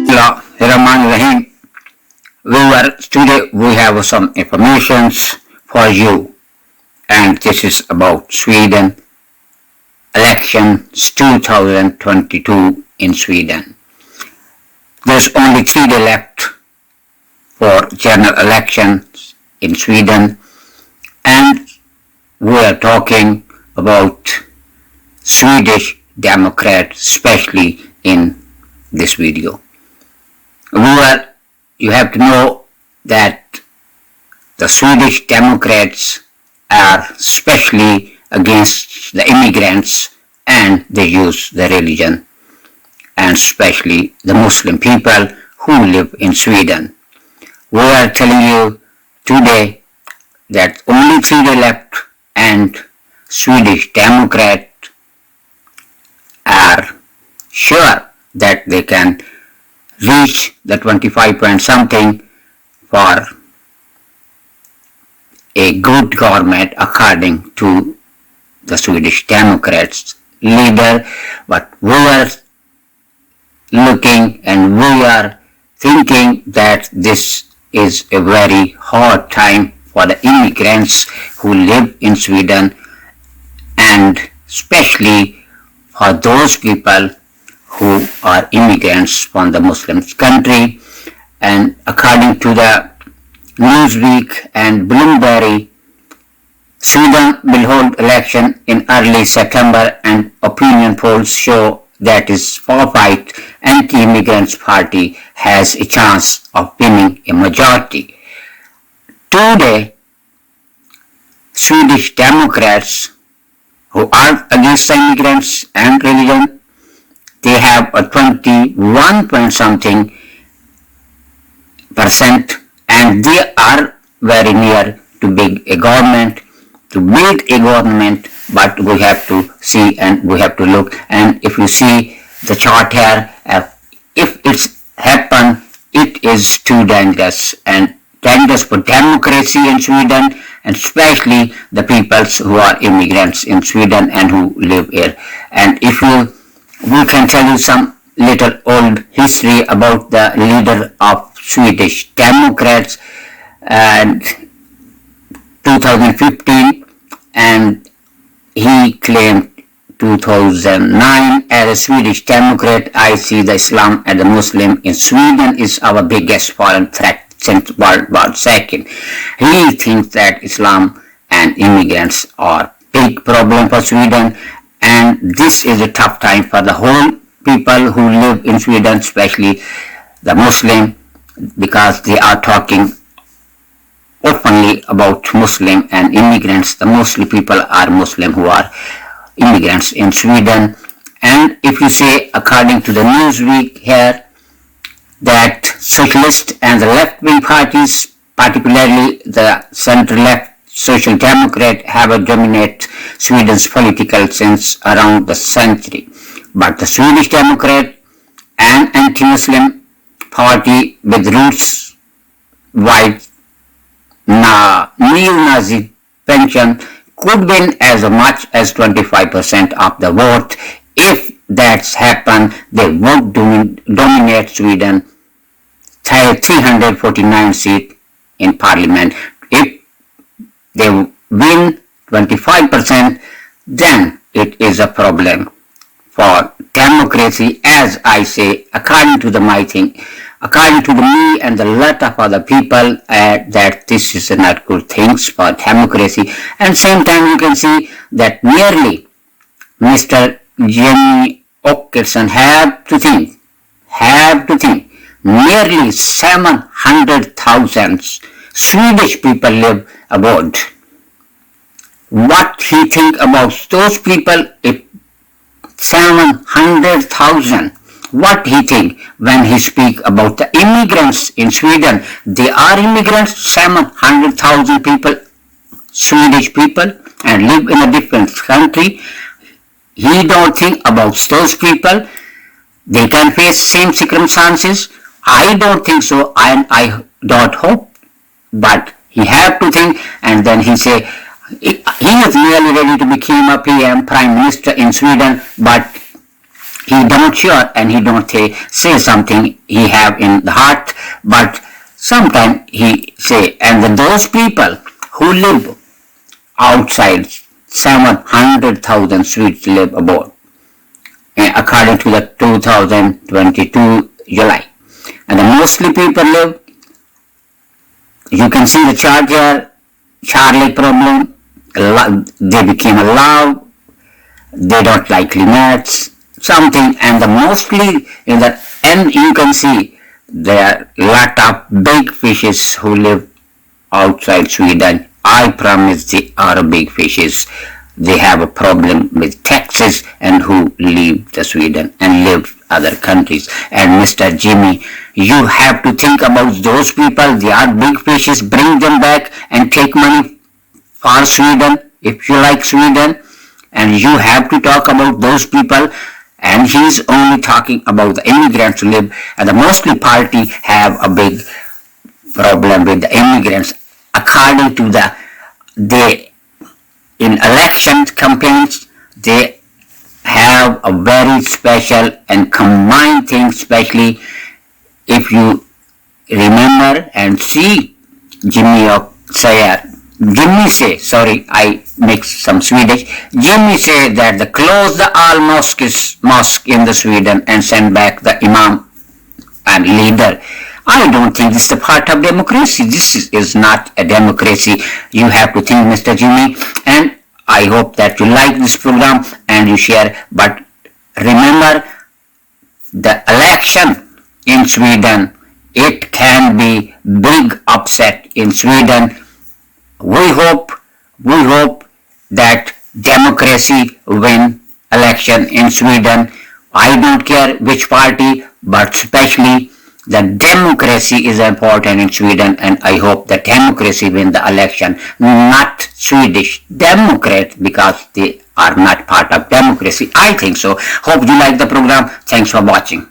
Bismillahirrahmanirrahim. Today we have some informations for you, and this is about Sweden elections 2022 in Sweden. There's only 3 days left for general elections in Sweden, and we are talking about Swedish Democrats, especially in this video. You have to know that the Swedish Democrats are especially against the immigrants, and they use the religion, and especially the Muslim people who live in Sweden. We are telling you today that only 3 days left, and Swedish Democrats are sure that they can reach the 25 point something for a good government according to the Swedish Democrats leader. But we are looking and we are thinking that this is a very hard time for the immigrants who live in Sweden, and especially for those people who are immigrants from the Muslim country. And according to the Newsweek and Bloomberg, Sweden will hold election in early September, and opinion polls show that its far-right anti-immigrants party has a chance of winning a majority. Today, Swedish Democrats, who are against immigrants and religion, they have a 21 point something percent, and they are very near to build a government, but we have to see and we have to look. And if you see the chart here, if it's happened, it is too dangerous, and dangerous for democracy in Sweden, and especially the peoples who are immigrants in Sweden and who live here. And we can tell you some little old history about the leader of Swedish Democrats and 2015, and he claimed 2009 as a Swedish Democrat. I see the Islam and the Muslim in Sweden is our biggest foreign threat since World War II. He thinks that Islam and immigrants are big problem for Sweden, and this is a tough time for the whole people who live in Sweden, especially the Muslim, because they are talking openly about Muslim and immigrants. The mostly people are Muslim who are immigrants in Sweden. And if you say, according to the Newsweek here, that socialist and the left-wing parties, particularly the center-left Social Democrat, have dominated Sweden's political since around the century. But the Swedish Democrat, an anti-Muslim party with roots wide neo-Nazi pension, could win as much as 25% of the vote. If that's happened, they would dominate Sweden, 349 seats in parliament. If they win 25%, then it is a problem for democracy, as I say, according to my thing. According to me and a lot of other people, that this is not good things for democracy. And same time you can see that nearly Mr. Jenny Åkesson have to think, nearly 700,000 Swedish people live abroad. What he think about those people? If 700,000, what he think when he speak about the immigrants in Sweden? They are immigrants, 700,000 people, Swedish people, and live in a different country. He don't think about those people. They can face same circumstances. I don't think so, and I don't hope, but he have to think. And then he say he is nearly ready to become a PM, Prime Minister in Sweden, but he don't sure and he don't say something he have in the heart, but sometimes he say, and then those people who live outside, 700,000 Swedes live abroad, according to the 2022 July. And the mostly people live, you can see the Charlie problem, they became loud, they don't like climates, something, and the mostly in the end you can see there are lot of big fishes who live outside Sweden. I promise they are big fishes. They have a problem with taxes and who leave the Sweden and live other countries. And Mr. Jimmy, you have to think about those people. They are big fishes. Bring them back and take money for Sweden if you like Sweden. And you have to talk about those people. And he's only talking about the immigrants who live. And the mostly party have a big problem with the immigrants. According to they in election campaigns, they have a very special and combined thing, especially if you remember and see Jimmy say, sorry, I mixed some Swedish. Jimmy say that the close the all mosque in the Sweden and send back the imam and leader. I don't think this is a part of democracy. This is not a democracy. You have to think, Mr. Jimmy, and I hope that you like this program and you share. But remember, the election in Sweden, it can be big upset in Sweden. We hope that democracy win election in Sweden. I don't care which party, but especially the democracy is important in Sweden, and I hope that democracy win the election, not Swedish Democrat, because they are not part of democracy. I think so. Hope you like the program. Thanks for watching.